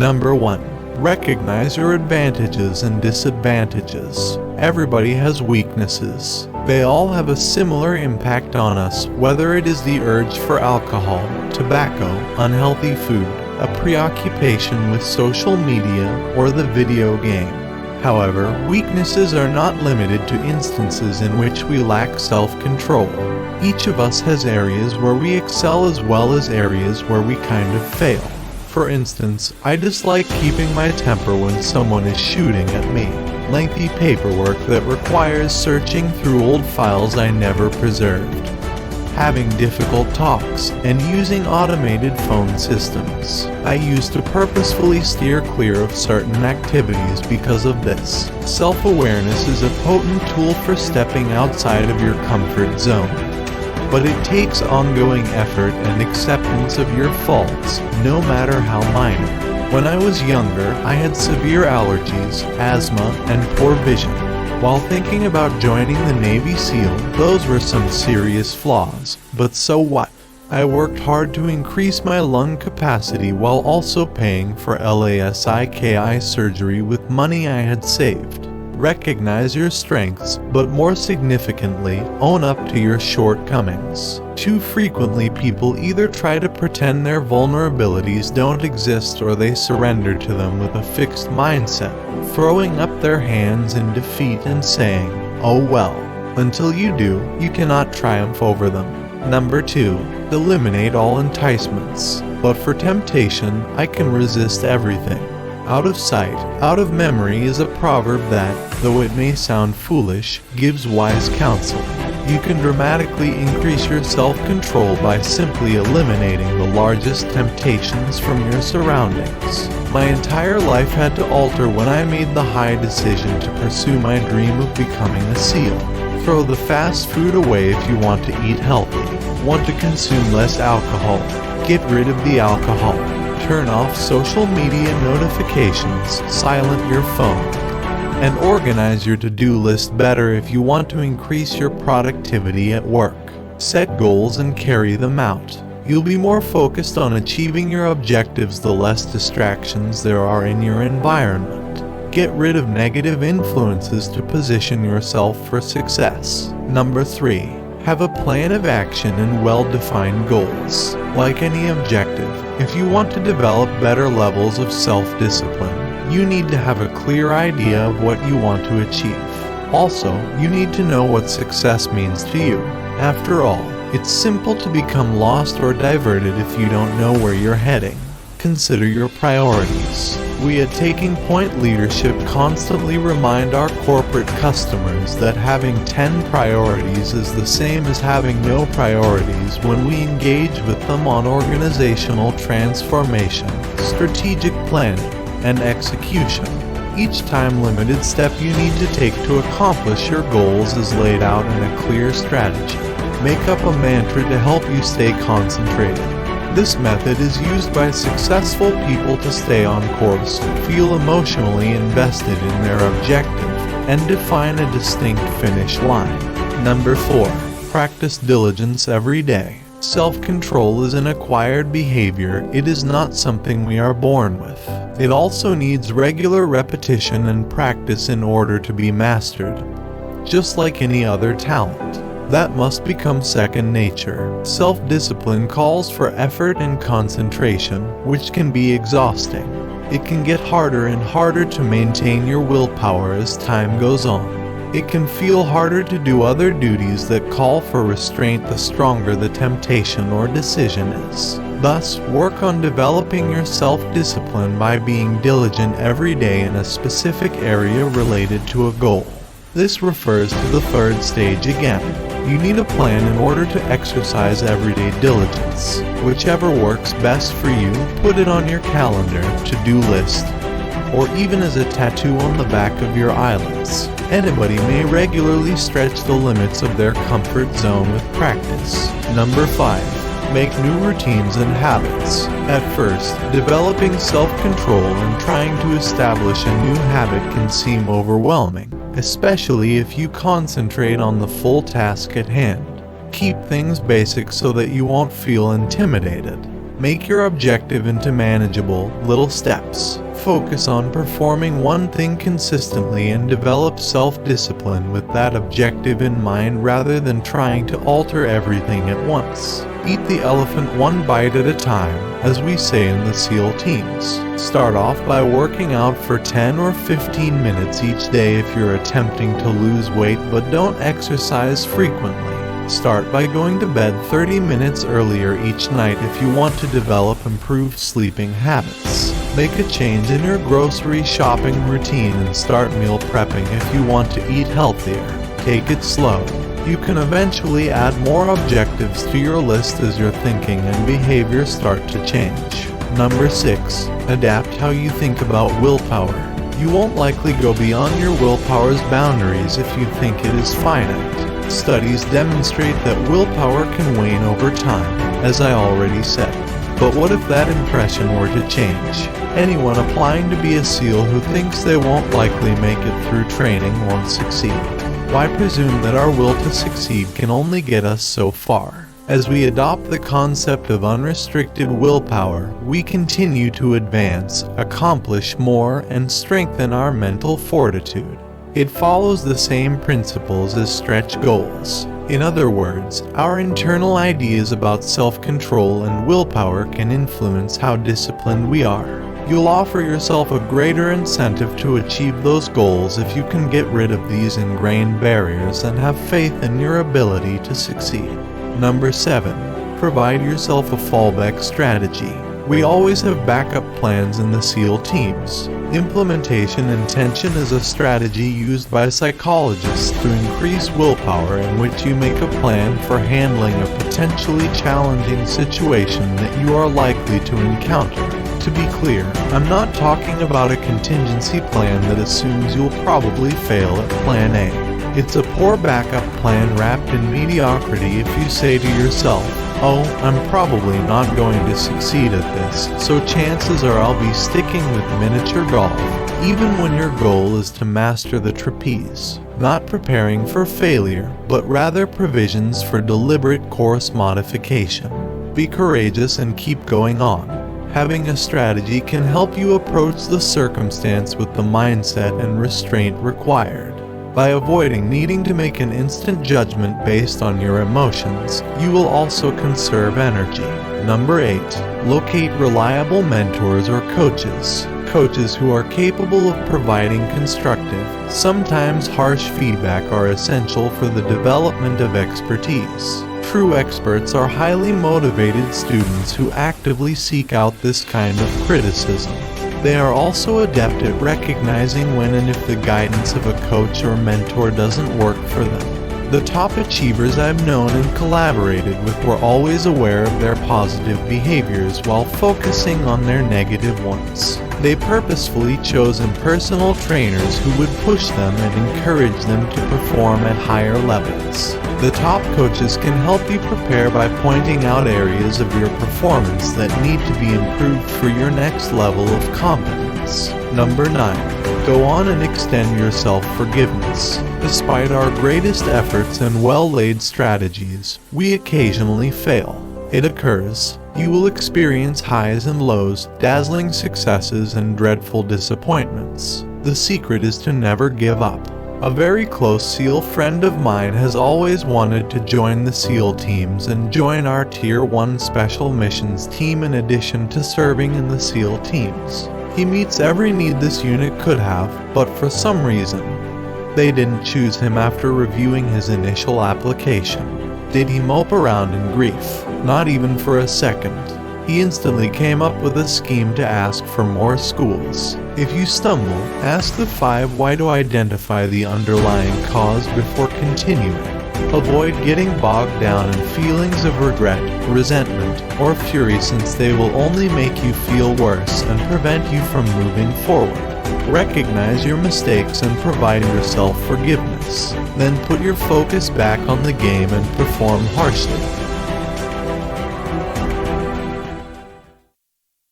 Number 1. Recognize your advantages and disadvantages. Everybody has weaknesses. They all have a similar impact on us, whether it is the urge for alcohol, tobacco, unhealthy food, a preoccupation with social media, or the video game. However, weaknesses are not limited to instances in which we lack self-control. Each of us has areas where we excel as well as areas where we kind of fail. For instance, I dislike keeping my temper when someone is shooting at me. Lengthy paperwork that requires searching through old files I never preserved. Having difficult talks, and using automated phone systems. I used to purposefully steer clear of certain activities because of this. Self-awareness is a potent tool for stepping outside of your comfort zone. But it takes ongoing effort and acceptance of your faults, no matter how minor. When I was younger, I had severe allergies, asthma, and poor vision. While thinking about joining the Navy SEAL, those were some serious flaws, but so what? I worked hard to increase my lung capacity while also paying for LASIK surgery with money I had saved. Recognize your strengths, but more significantly, own up to your shortcomings. Too frequently, people either try to pretend their vulnerabilities don't exist or they surrender to them with a fixed mindset, throwing up their hands in defeat and saying, "Oh well." Until you do, you cannot triumph over them. Number 2. Eliminate all enticements. But for temptation, I can resist everything. Out of sight, out of memory is a proverb that, though it may sound foolish, gives wise counsel. You can dramatically increase your self-control by simply eliminating the largest temptations from your surroundings. My entire life had to alter when I made the high decision to pursue my dream of becoming a SEAL. Throw the fast food away if you want to eat healthy. Want to consume less alcohol? Get rid of the alcohol. Turn off social media notifications, silent your phone, and organize your to-do list better if you want to increase your productivity at work. Set goals and carry them out. You'll be more focused on achieving your objectives the less distractions there are in your environment. Get rid of negative influences to position yourself for success. Number 3. Have a plan of action and well-defined goals. Like any objective, if you want to develop better levels of self-discipline, you need to have a clear idea of what you want to achieve. Also, you need to know what success means to you. After all, it's simple to become lost or diverted if you don't know where you're heading. Consider your priorities. We at Taking Point Leadership constantly remind our corporate customers that having 10 priorities is the same as having no priorities when we engage with them on organizational transformation, strategic planning, and execution. Each time-limited step you need to take to accomplish your goals is laid out in a clear strategy. Make up a mantra to help you stay concentrated. This method is used by successful people to stay on course, feel emotionally invested in their objective, and define a distinct finish line. Number 4. Practice diligence every day. Self-control is an acquired behavior. It is not something we are born with. It also needs regular repetition and practice in order to be mastered. Just like any other talent, that must become second nature. Self-discipline calls for effort and concentration, which can be exhausting. It can get harder and harder to maintain your willpower as time goes on. It can feel harder to do other duties that call for restraint the stronger the temptation or decision is. Thus, work on developing your self-discipline by being diligent every day in a specific area related to a goal. This refers to the third stage again. You need a plan in order to exercise everyday diligence. Whichever works best for you, put it on your calendar, to-do list, or even as a tattoo on the back of your eyelids. Anybody may regularly stretch the limits of their comfort zone with practice. Number 5. Make new routines and habits. At first, developing self-control and trying to establish a new habit can seem overwhelming, especially if you concentrate on the full task at hand. Keep things basic so that you won't feel intimidated. Make your objective into manageable, little steps. Focus on performing one thing consistently and develop self-discipline with that objective in mind rather than trying to alter everything at once. Eat the elephant one bite at a time, as we say in the SEAL teams. Start off by working out for 10 or 15 minutes each day if you're attempting to lose weight but don't exercise frequently. Start by going to bed 30 minutes earlier each night if you want to develop improved sleeping habits. Make a change in your grocery shopping routine and start meal prepping if you want to eat healthier. Take it slow. You can eventually add more objectives to your list as your thinking and behavior start to change. Number 6. Adapt how you think about willpower. You won't likely go beyond your willpower's boundaries if you think it is finite. Studies demonstrate that willpower can wane over time, as I already said. But what if that impression were to change? Anyone applying to be a SEAL who thinks they won't likely make it through training won't succeed. Why presume that our will to succeed can only get us so far? As we adopt the concept of unrestricted willpower, we continue to advance, accomplish more, and strengthen our mental fortitude. It follows the same principles as stretch goals. In other words, our internal ideas about self-control and willpower can influence how disciplined we are. You'll offer yourself a greater incentive to achieve those goals if you can get rid of these ingrained barriers and have faith in your ability to succeed. Number 7. Provide yourself a fallback strategy. We always have backup plans in the SEAL teams. Implementation intention is a strategy used by psychologists to increase willpower in which you make a plan for handling a potentially challenging situation that you are likely to encounter. To be clear, I'm not talking about a contingency plan that assumes you'll probably fail at plan A. It's a poor backup plan wrapped in mediocrity if you say to yourself, "Oh, I'm probably not going to succeed at this, so chances are I'll be sticking with miniature golf," even when your goal is to master the trapeze. Not preparing for failure, but rather provisions for deliberate course modification. Be courageous and keep going on. Having a strategy can help you approach the circumstance with the mindset and restraint required. By avoiding needing to make an instant judgment based on your emotions, you will also conserve energy. Number 8. Locate reliable mentors or coaches. Coaches who are capable of providing constructive, sometimes harsh feedback are essential for the development of expertise. True experts are highly motivated students who actively seek out this kind of criticism. They are also adept at recognizing when and if the guidance of a coach or mentor doesn't work for them. The top achievers I've known and collaborated with were always aware of their positive behaviors while focusing on their negative ones. They purposefully chose impersonal trainers who would push them and encourage them to perform at higher levels. The top coaches can help you prepare by pointing out areas of your performance that need to be improved for your next level of competence. Number 9. Go on and extend your self-forgiveness. Despite our greatest efforts and well-laid strategies, we occasionally fail. It occurs. You will experience highs and lows, dazzling successes and dreadful disappointments. The secret is to never give up. A very close SEAL friend of mine has always wanted to join the SEAL teams and join our Tier 1 Special Missions team in addition to serving in the SEAL teams. He meets every need this unit could have, but for some reason, they didn't choose him after reviewing his initial application. Did he mope around in grief? Not even for a second. He instantly came up with a scheme to ask for more schools. If you stumble, ask the 5 why to identify the underlying cause before continuing. Avoid getting bogged down in feelings of regret, resentment, or fury since they will only make you feel worse and prevent you from moving forward. Recognize your mistakes and provide yourself forgiveness. Then put your focus back on the game and perform harshly.